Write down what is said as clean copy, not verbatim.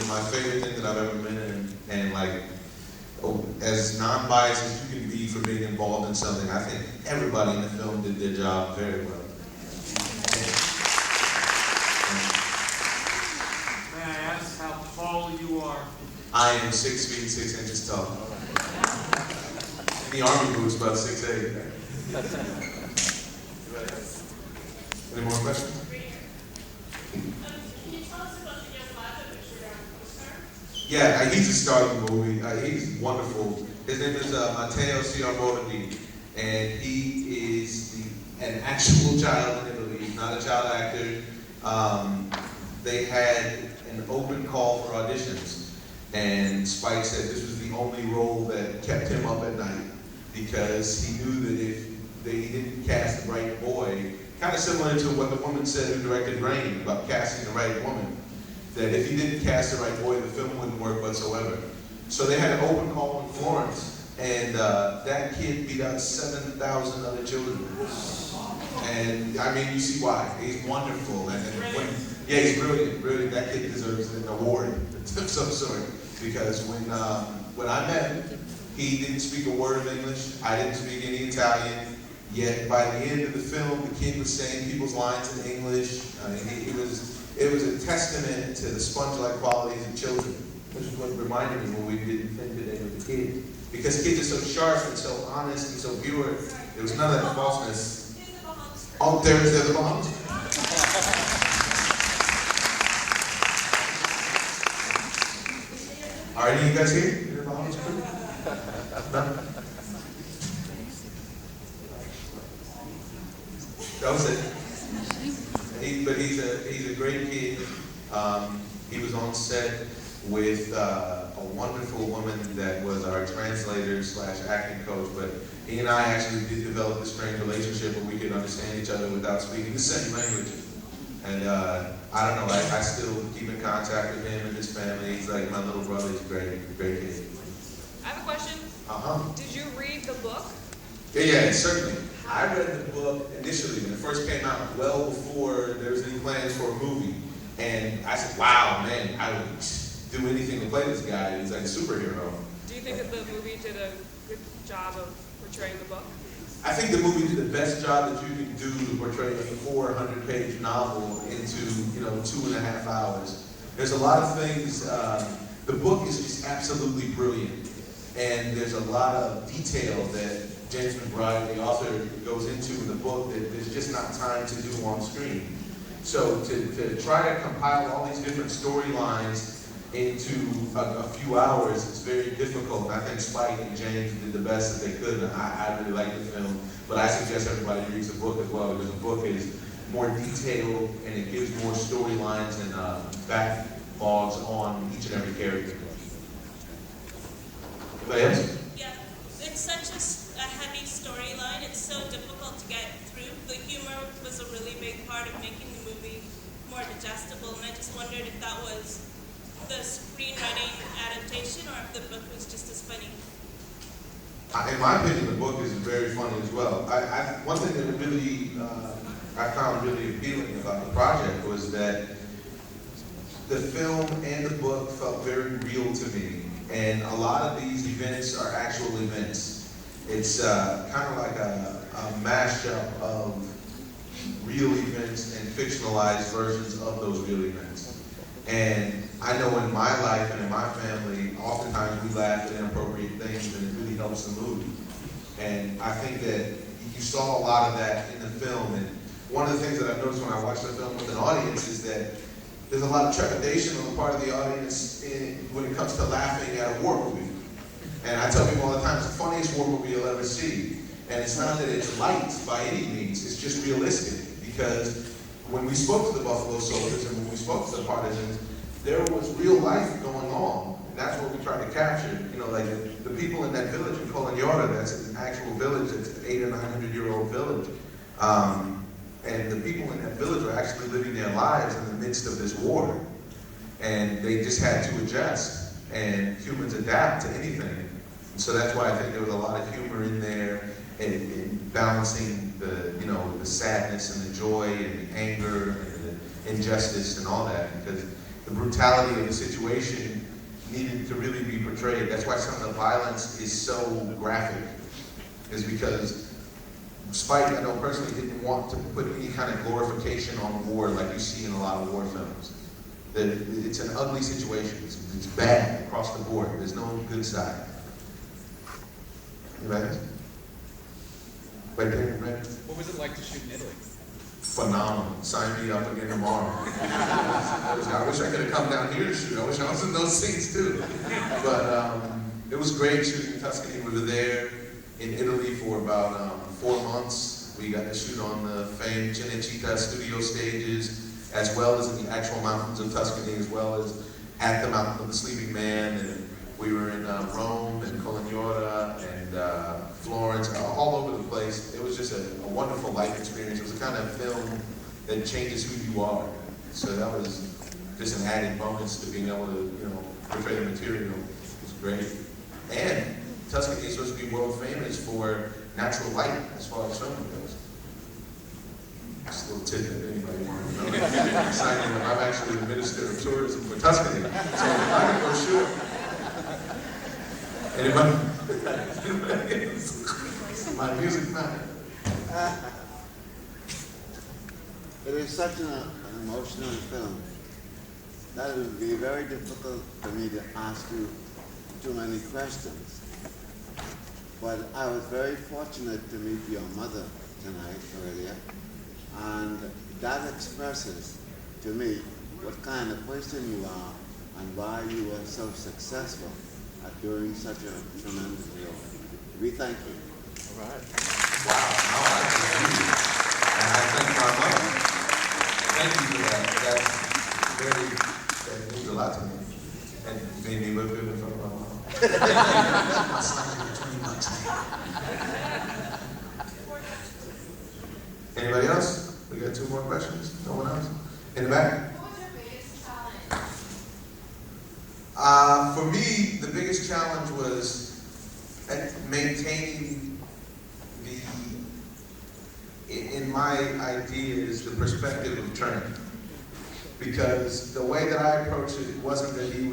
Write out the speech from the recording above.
my favorite thing that I've ever been in, and like, as non-biased as you can be for being involved in something, I think everybody in the film did their job very well. May I ask how tall you are? I am 6 feet 6 inches tall. In the Army boots, about 6'8". Any more questions? Yeah, he's a star of the movie. He's wonderful. His name is Matteo Ciarboldi, and he is an actual child in Italy. He's not a child actor. They had an open call for auditions, and Spike said this was the only role that kept him up at night because he knew that if they didn't cast the right boy, kind of similar to what the woman said who directed Rain about casting the right woman, that if he didn't cast the right boy, the film wouldn't work whatsoever. So they had an open call in Florence, and that kid beat out 7,000 other children. And I mean, you see why. He's wonderful. Yeah, he's brilliant. Brilliant. That kid deserves an award of some sort. Because when I met him, he didn't speak a word of English. I didn't speak any Italian. Yet by the end of the film, the kid was saying people's lines in English. It was a testament to the sponge-like qualities of children, which is what reminded me when we did the thing today with the kids. Because kids are so sharp and so honest and so pure, there was none of that falseness. Oh, there's the Bahamas. Are any of you guys here? In the Bahamas crew? No? That was it. But he's a great kid. He was on set with a wonderful woman that was our translator / acting coach. But he and I actually did develop this strange relationship where we could understand each other without speaking the same language. And I don't know, I still keep in contact with him and his family. He's like my little brother. He's a great kid. I have a question. Did you read the book? Yeah, certainly. I read the book initially when it first came out, well before there was any plans for a movie. And I said, wow, man, I would do anything to play this guy. He's like a superhero. Do you think that the movie did a good job of portraying the book? I think the movie did the best job that you can do to portray a 400-page novel into, 2.5 hours. There's a lot of things. The book is just absolutely brilliant. And there's a lot of detail that James McBride, the author, goes into in the book that there's just not time to do on screen. So to try to compile all these different storylines into a few hours is very difficult. I think Spike and James did the best that they could, and I really like the film. But I suggest everybody reads the book as well, because the book is more detailed and it gives more storylines and backlogs on each and every character. Anybody else? Yeah, it's such a heavy storyline. It's so difficult to get through. The humor was a really big part of making the movie more digestible, and I just wondered if that was the screenwriting adaptation or if the book was just as funny. In my opinion, the book is very funny as well. One thing that really I found really appealing about the project was that the film and the book felt very real to me. And a lot of these events are actual events. It's kind of like a mashup of real events and fictionalized versions of those real events. And I know in my life and in my family, oftentimes we laugh at inappropriate things and it really helps the movie. And I think that you saw a lot of that in the film. And one of the things that I noticed when I watched the film with an audience is that there's a lot of trepidation on the part of the audience when it comes to laughing at a war movie. And I tell people all the time, it's the funniest war movie you'll ever see. And it's not that it's light by any means, it's just realistic. Because when we spoke to the Buffalo Soldiers and when we spoke to the partisans, there was real life going on. And that's what we tried to capture. Like the people in that village in Colagnota, that's an actual village, it's an 800 or 900-year-old village. And the people in that village were actually living their lives in the midst of this war. And they just had to adjust. And humans adapt to anything. And so that's why I think there was a lot of humor in there in balancing the sadness and the joy and the anger and the injustice and all that. Because the brutality of the situation needed to really be portrayed. That's why some of the violence is so graphic, is because Spike, I know personally, didn't want to put any kind of glorification on war like you see in a lot of war films. That it's an ugly situation. It's bad across the board. There's no good side. Right? Right there, right? What was it like to shoot in Italy? Phenomenal. Sign me up again tomorrow. I wish I could have come down here to shoot. I wish I was in those scenes too. But it was great shooting in Tuscany. We were there in Italy for about 4 months. We got to shoot on the famed Cinecittà studio stages, as well as in the actual mountains of Tuscany, as well as at the Mountain of the Sleeping Man. And we were in Rome and Collegnora and Florence, all over the place. It was just a wonderful life experience. It was the kind of film that changes who you are. So that was just an added bonus to being able to, portray the material. It was great. And Tuscany is supposed to be world famous for natural light as far as filming goes. Just a little tidbit, anybody want to know? Exciting. I'm actually the Minister of Tourism for Tuscany, so I can go shoot. Anybody? My music matter. It is such an emotional film that it would be very difficult for me to ask you too many questions. But I was very fortunate to meet your mother tonight earlier, and that expresses to me what kind of person you are and why you were so successful at doing such a tremendous role. We thank you. All right. Wow, no, I thank you. And I thank my mother. Thank you for that. That means a lot to me. And it made me look good in front of my mom. I'll slap you for $20. Anybody else? We got 2 more questions. No one else? In the back? What was your biggest challenge? For me, the biggest challenge was maintaining in my ideas, the perspective of Trent. Because the way that I approached it wasn't that he